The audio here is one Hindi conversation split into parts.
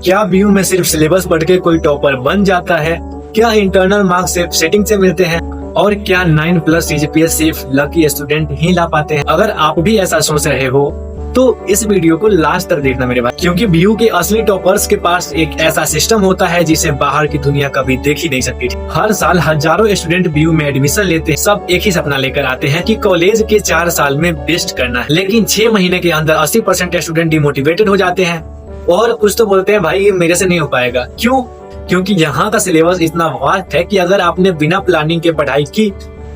क्या बीयू में सिर्फ सिलेबस पढ़ के कोई टॉपर बन जाता है? क्या इंटरनल मार्क्स सिर्फ सेटिंग से मिलते हैं? और क्या 9+ CGPA सिर्फ लकी स्टूडेंट ही ला पाते हैं? अगर आप भी ऐसा सोच रहे हो तो इस वीडियो को लास्ट तक देखना मेरे भाई, क्योंकि बीयू के असली टॉपर्स के पास एक ऐसा सिस्टम होता है जिसे बाहर की दुनिया कभी देख ही नहीं सकती थी। हर साल हजारों स्टूडेंट बीयू में एडमिशन लेते हैं। सब एक ही सपना लेकर आते हैं कि कॉलेज के 4 साल में बेस्ट करना है, लेकिन 6 महीने के अंदर 80% स्टूडेंट डिमोटिवेटेड हो जाते हैं और कुछ तो बोलते हैं भाई ये मेरे से नहीं हो पाएगा। क्यों? क्योंकि यहाँ का सिलेबस इतना वास्ट है कि अगर आपने बिना प्लानिंग के पढ़ाई की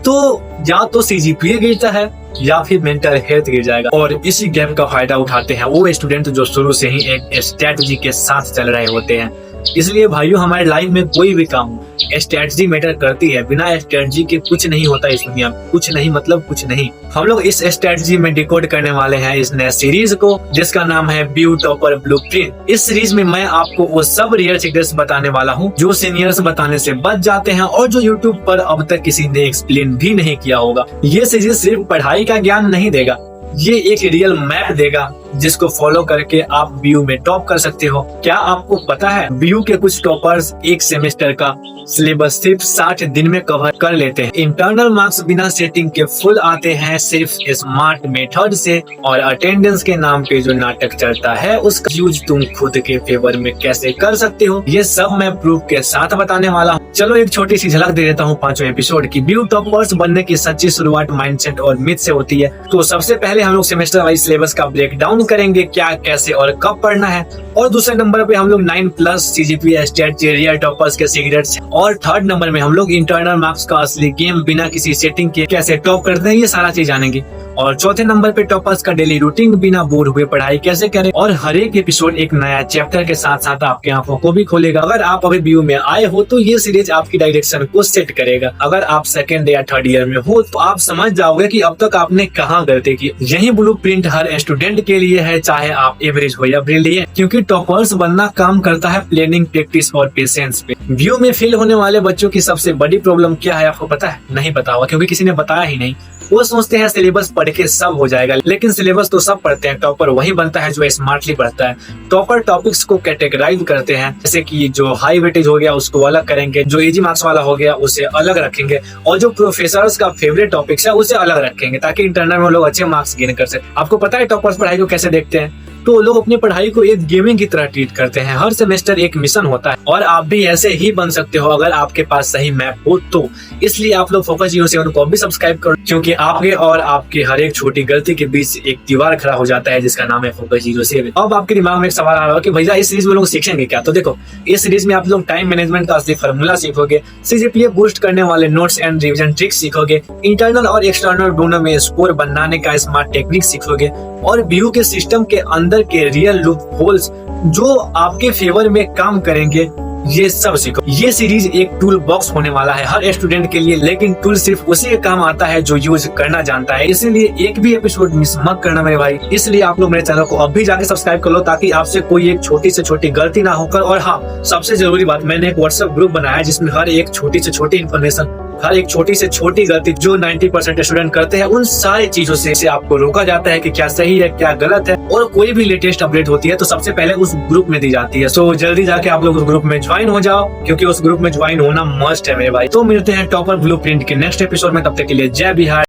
तो या तो CGPA गिरता है या फिर मेंटल हेल्थ गिर जाएगा। और इसी गैप का फायदा उठाते हैं वो स्टूडेंट जो शुरू से ही एक स्ट्रेटजी के साथ चल रहे होते हैं। इसलिए भाइयों, हमारे लाइफ में कोई भी काम स्ट्रेटजी मैटर करती है। बिना स्ट्रेटजी के कुछ नहीं होता इस दुनिया में। कुछ नहीं मतलब कुछ नहीं। हम लोग इस स्ट्रेटजी में डिकोड करने वाले हैं इस नए सीरीज को, जिसका नाम है बीयू टॉपर ब्लूप्रिंट। इस सीरीज में मैं आपको वो सब रियल सीक्रेट्स बताने वाला हूँ जो सीनियर्स बताने से बच जाते हैं और जो यूट्यूब पर अब तक किसी ने एक्सप्लेन भी नहीं किया होगा। ये सीरीज सिर्फ पढ़ाई का ज्ञान नहीं देगा, ये एक रियल मैप देगा जिसको फॉलो करके आप बीयू में टॉप कर सकते हो। क्या आपको पता है बीयू के कुछ टॉपर्स एक सेमेस्टर का सिलेबस सिर्फ 60 दिन में कवर कर लेते हैं। इंटरनल मार्क्स बिना सेटिंग के फुल आते हैं सिर्फ स्मार्ट मेथड से। और अटेंडेंस के नाम पे जो नाटक चलता है उसका यूज तुम खुद के फेवर में कैसे कर सकते हो, ये सब मैं प्रूफ के साथ बताने वाला हूँ। चलो एक छोटी सी झलक दे देता हूँ 5वें एपिसोड की। बीयू टॉपर्स बनने की सच्ची शुरुआत माइंडसेट और मिथ से होती है। तो सबसे पहले हम लोग सेमेस्टर वाइज सिलेबस का ब्रेक डाउन करेंगे, क्या कैसे और कब पढ़ना है। और दूसरे नंबर पे हम लोग 9+ CGPA स्ट्रेटजी रियल टॉपर्स के सीक्रेट्स। और थर्ड नंबर में हम लोग इंटरनल मार्क्स का असली गेम बिना किसी सेटिंग के कैसे टॉप करते हैं, ये सारा चीज जानेंगे। और चौथे नंबर पे टॉपर्स का डेली रूटीन बिना बोर हुए पढ़ाई कैसे करें। और हर एक एपिसोड एक नया चैप्टर के साथ साथ आपकी आंखों को भी खोलेगा। अगर आप अभी बीयू में आए हो तो ये सीरीज आपकी डायरेक्शन को सेट करेगा। अगर आप 2nd या 3rd ईयर में हो तो आप समझ जाओगे कि अब तक आपने कहाँ गलती की। यही ब्लूप्रिंट हर स्टूडेंट के लिए है, चाहे आप एवरेज हो या ब्रिलियंट, क्योंकि टॉपर्स बनना काम करता है प्लानिंग, प्रैक्टिस और पेशेंस पे। बीयू में फेल होने वाले बच्चों की सबसे बड़ी प्रॉब्लम क्या है आपको पता है? नहीं पता होगा, क्योंकि किसी ने बताया ही नहीं। वो सोचते हैं सिलेबस पढ़ के सब हो जाएगा, लेकिन सिलेबस तो सब पढ़ते हैं। टॉपर वही बनता है जो स्मार्टली पढ़ता है। टॉपर टॉपिक्स को कैटेगराइज करते हैं, जैसे कि जो हाई वेटेज हो गया उसको अलग करेंगे, जो इजी मार्क्स वाला हो गया उसे अलग रखेंगे, और जो प्रोफेसर्स का फेवरेट टॉपिक्स है उसे अलग रखेंगे, ताकि इंटरनल में लोग अच्छे मार्क्स गेन कर सके। आपको पता है टॉपर्स पढ़ाई को कैसे देखते हैं? तो लोग अपनी पढ़ाई को एक गेमिंग की तरह ट्रीट करते हैं। हर सेमेस्टर एक मिशन होता है और आप भी ऐसे ही बन सकते हो अगर आपके पास सही मैप हो तो। इसलिए आप लोग फोकस 07 को भी सब्सक्राइब करो, क्योंकि आपके और आपके हर एक छोटी गलती के बीच एक दीवार खड़ा हो जाता है जिसका नाम है फोकस 07। अब आपके दिमाग में एक सवाल आ रहा है कि भैया इस सीरीज में लोग सीखेंगे क्या? तो देखो, इस सीरीज में आप लोग टाइम मैनेजमेंट का असली फार्मूला सीखोगे, CGPA बूस्ट करने वाले नोट्स एंड रिविजन ट्रिक्स सीखोगे, इंटरनल और एक्सटर्नल दोनों में स्कोर बनाने का स्मार्ट टेक्निक सीखोगे, और बीयू के सिस्टम के अंदर के रियल लूप होल्स जो आपके फेवर में काम करेंगे, ये सब सीखो। ये सीरीज एक टूल बॉक्स होने वाला है हर स्टूडेंट के लिए, लेकिन टूल सिर्फ उसी के काम आता है जो यूज करना जानता है। इसीलिए एक भी एपिसोड मिस मत करना मेरे भाई। इसलिए आप लोग मेरे चैनल को अभी जाके सब्सक्राइब कर लो, ताकि आपसे कोई एक छोटी से छोटी गलती ना होकर। और हाँ, सबसे जरूरी बात, मैंने एक व्हाट्सएप ग्रुप बनाया है जिसमें हर एक छोटी से छोटी इन्फॉर्मेशन, हर एक छोटी से छोटी गलती जो 90% स्टूडेंट करते हैं, उन सारी चीजों से आपको रोका जाता है कि क्या सही है क्या गलत है। और कोई भी लेटेस्ट अपडेट होती है तो सबसे पहले उस ग्रुप में दी जाती है। सो जल्दी जाके आप लोग उस ग्रुप में ज्वाइन हो जाओ, क्योंकि उस ग्रुप में ज्वाइन होना मस्ट है मेरे भाई। तो मिलते हैं टॉपर ब्लूप्रिंट के नेक्स्ट एपिसोड में, तब तक के लिए जय बिहार।